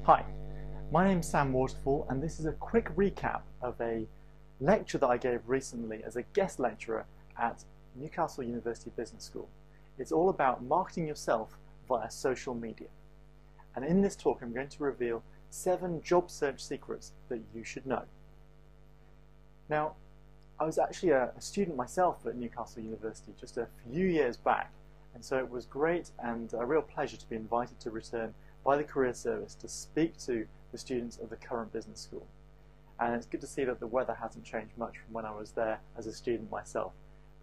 Hi, my name's Sam Waterfall, and this is a quick recap of a lecture that I gave recently as a guest lecturer at Newcastle University Business School. It's all about marketing yourself via social media. And in this talk I'm going to reveal 7 job search secrets that you should know. Now, I was actually a student myself at Newcastle University just a few years back, and so it was great and a real pleasure to be invited to return by the Career Service to speak to the students of the current business school. And it's good to see that the weather hasn't changed much from when I was there as a student myself.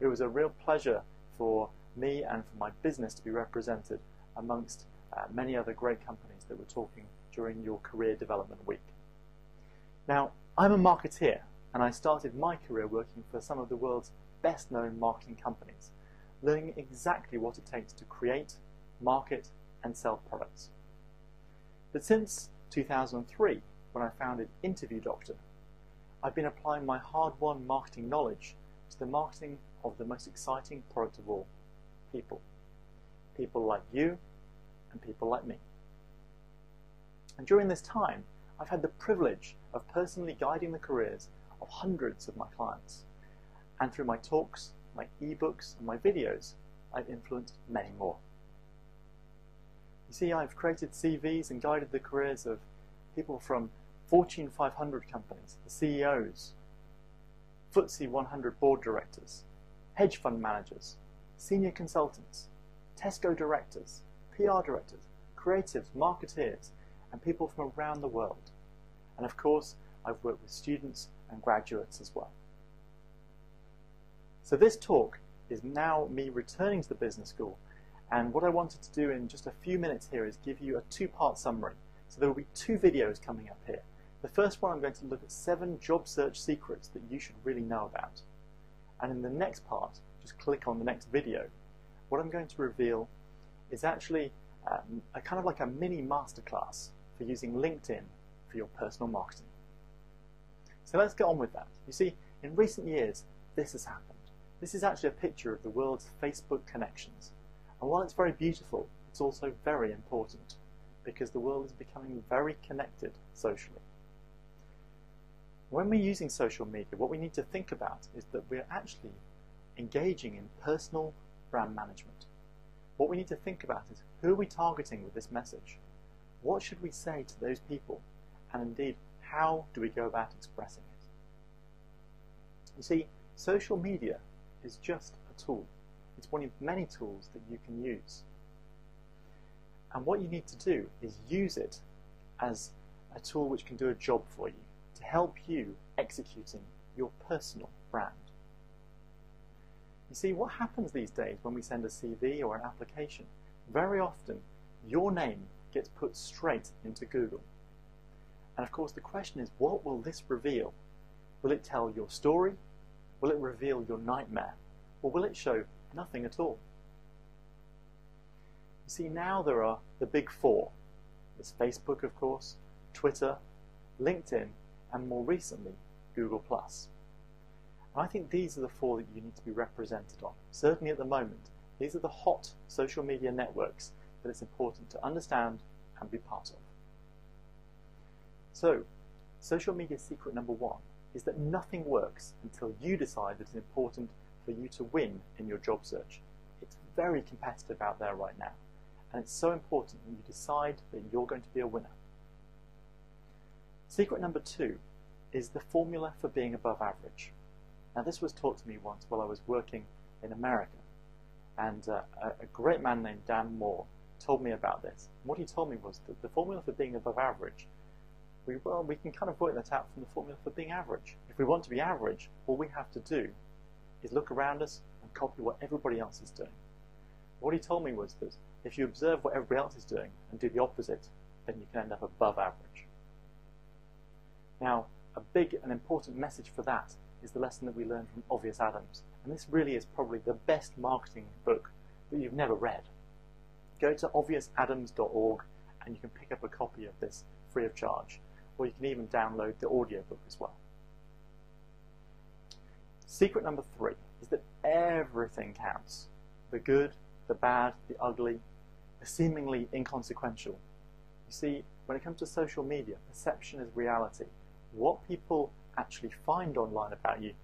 It was a real pleasure for me and for my business to be represented amongst many other great companies that were talking during your career development week. Now, I'm a marketeer, and I started my career working for some of the world's best known marketing companies, learning exactly what it takes to create, market, and sell products. But since 2003, when I founded Interview Doctor, I've been applying my hard-won marketing knowledge to the marketing of the most exciting product of all, people. People like you and people like me. And during this time, I've had the privilege of personally guiding the careers of hundreds of my clients. And through my talks, my ebooks, and my videos, I've influenced many more. You see, I've created CVs and guided the careers of people from Fortune 500 companies, the CEOs, FTSE 100 board directors, hedge fund managers, senior consultants, Tesco directors, PR directors, creatives, marketeers, and people from around the world. And of course, I've worked with students and graduates as well. So this talk is now me returning to the business school, and what I wanted to do in just a few minutes here is give you a 2-part summary. So there will be 2 videos coming up here. The first one, I'm going to look at 7 job search secrets that you should really know about. And in the next part, just click on the next video. What I'm going to reveal is actually a kind of like a mini masterclass for using LinkedIn for your personal marketing. So let's get on with that. You see, in recent years, this has happened. This is actually a picture of the world's Facebook connections. And while it's very beautiful, it's also very important, because the world is becoming very connected socially. When we're using social media, what we need to think about is that we're actually engaging in personal brand management. What we need to think about is, who are we targeting with this message? What should we say to those people? And indeed, how do we go about expressing it? You see, social media is just a tool. It's one of many tools that you can use. And what you need to do is use it as a tool which can do a job for you, to help you executing your personal brand. You see, what happens these days when we send a CV or an application, very often your name gets put straight into Google. And of course the question is, what will this reveal? Will it tell your story? Will it reveal your nightmare? Or will it show nothing at all? You see, now there are the big 4. There's Facebook, of course, Twitter, LinkedIn, and more recently, Google+. And I think these are the 4 that you need to be represented on. Certainly at the moment, these are the hot social media networks that it's important to understand and be part of. So, social media secret number 1 is that nothing works until you decide that it's important for you to win in your job search. It's very competitive out there right now, and it's so important that you decide that you're going to be a winner. Secret number 2 is the formula for being above average. Now, this was taught to me once while I was working in America, and a great man named Dan Moore told me about this. And what he told me was that the formula for being above average, we can kind of work that out from the formula for being average. If we want to be average, all we have to do is look around us and copy what everybody else is doing. What he told me was that if you observe what everybody else is doing and do the opposite, then you can end up above average. Now, a big and important message for that is the lesson that we learned from Obvious Adams. And this really is probably the best marketing book that you've never read. Go to obviousadams.org and you can pick up a copy of this free of charge, or you can even download the audiobook as well. Secret number 3 is that everything counts. The good, the bad, the ugly, the seemingly inconsequential. You see, when it comes to social media, perception is reality. What people actually find online about you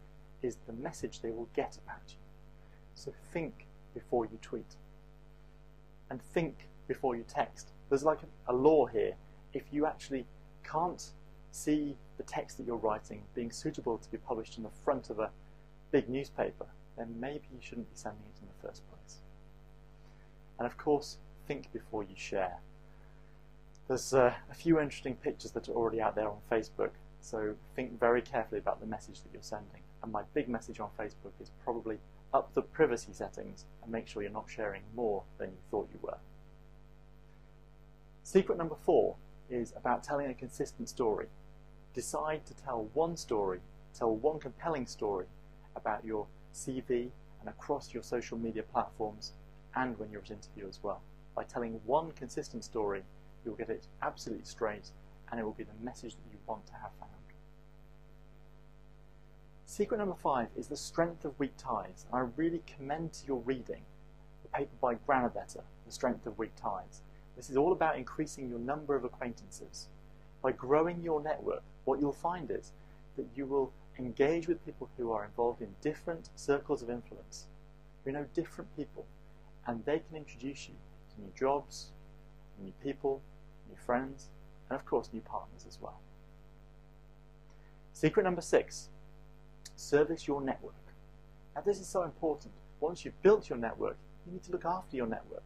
is the message they will get about you. So think before you tweet. And think before you text. There's like a law here. If you actually can't see the text that you're writing being suitable to be published in the front of a big newspaper, then maybe you shouldn't be sending it in the first place. And of course, think before you share. There's a few interesting pictures that are already out there on Facebook, so think very carefully about the message that you're sending. And my big message on Facebook is probably up the privacy settings and make sure you're not sharing more than you thought you were. Secret number 4 is about telling a consistent story. Decide to tell one story, tell one compelling story about your CV and across your social media platforms and when you're at interview as well. By telling one consistent story, you'll get it absolutely straight and it will be the message that you want to have found. Secret number 5 is the strength of weak ties. I really commend to your reading the paper by Granovetter, The Strength of Weak Ties. This is all about increasing your number of acquaintances. By growing your network, what you'll find is that you will engage with people who are involved in different circles of influence, who know different people, and they can introduce you to new jobs, new people, new friends, and of course new partners as well. Secret number 6, service your network. Now this is so important. Once you've built your network, you need to look after your network.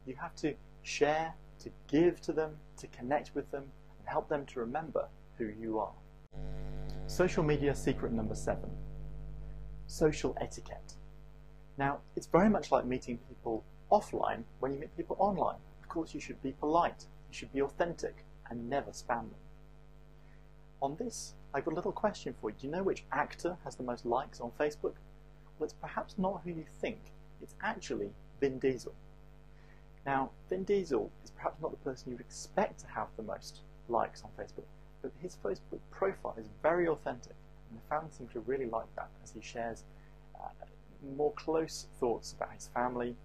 You have to share, to give to them, to connect with them, and help them to remember who you are. Social media secret number 7, social etiquette. Now, it's very much like meeting people offline when you meet people online. Of course, you should be polite, you should be authentic, and never spam them. On this, I've got a little question for you. Do you know which actor has the most likes on Facebook? Well, it's perhaps not who you think. It's actually Vin Diesel. Now, Vin Diesel is perhaps not the person you'd expect to have the most likes on Facebook, but his Facebook profile is very authentic, and the fans seem to really like that as he shares more close thoughts about his family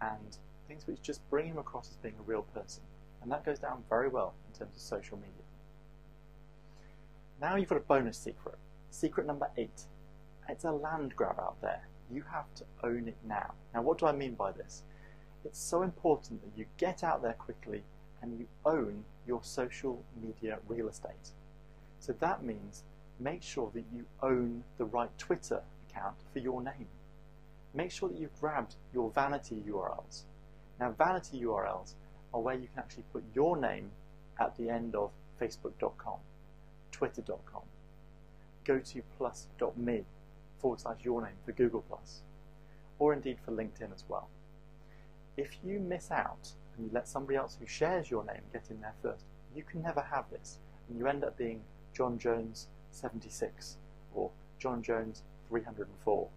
and things which just bring him across as being a real person. And that goes down very well in terms of social media. Now you've got a bonus secret. Secret number 8. It's a land grab out there. You have to own it now. Now what do I mean by this? It's so important that you get out there quickly and you own your social media real estate. So that means make sure that you own the right Twitter account for your name. Make sure that you've grabbed your vanity URLs. Now vanity URLs are where you can actually put your name at the end of facebook.com, twitter.com, gotoplus.me/your name for Google+, or indeed for LinkedIn as well. If you miss out and you let somebody else who shares your name get in there first, you can never have this, and you end up being John Jones 76 or John Jones 304,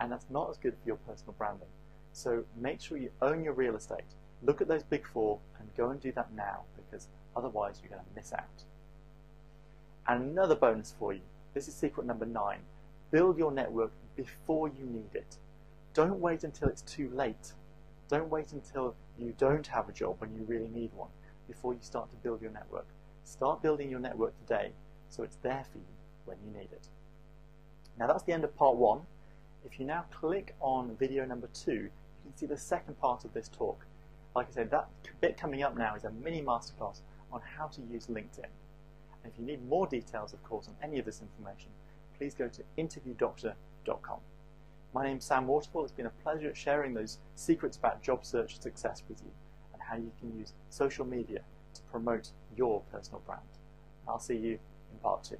and that's not as good for your personal branding. So make sure you own your real estate. Look at those big 4 and go and do that now, because otherwise you're going to miss out. And another bonus for you. This is secret number 9. Build your network before you need it. Don't wait until it's too late. Don't wait until you don't have a job when you really need one before you start to build your network. Start building your network today so it's there for you when you need it. Now that's the end of part 1. If you now click on video number 2, you can see the second part of this talk. Like I said, that bit coming up now is a mini masterclass on how to use LinkedIn. And if you need more details, of course, on any of this information, please go to interviewdoctor.com. My name's Sam Waterfall. It's been a pleasure sharing those secrets about job search success with you and how you can use social media to promote your personal brand. I'll see you in part 2.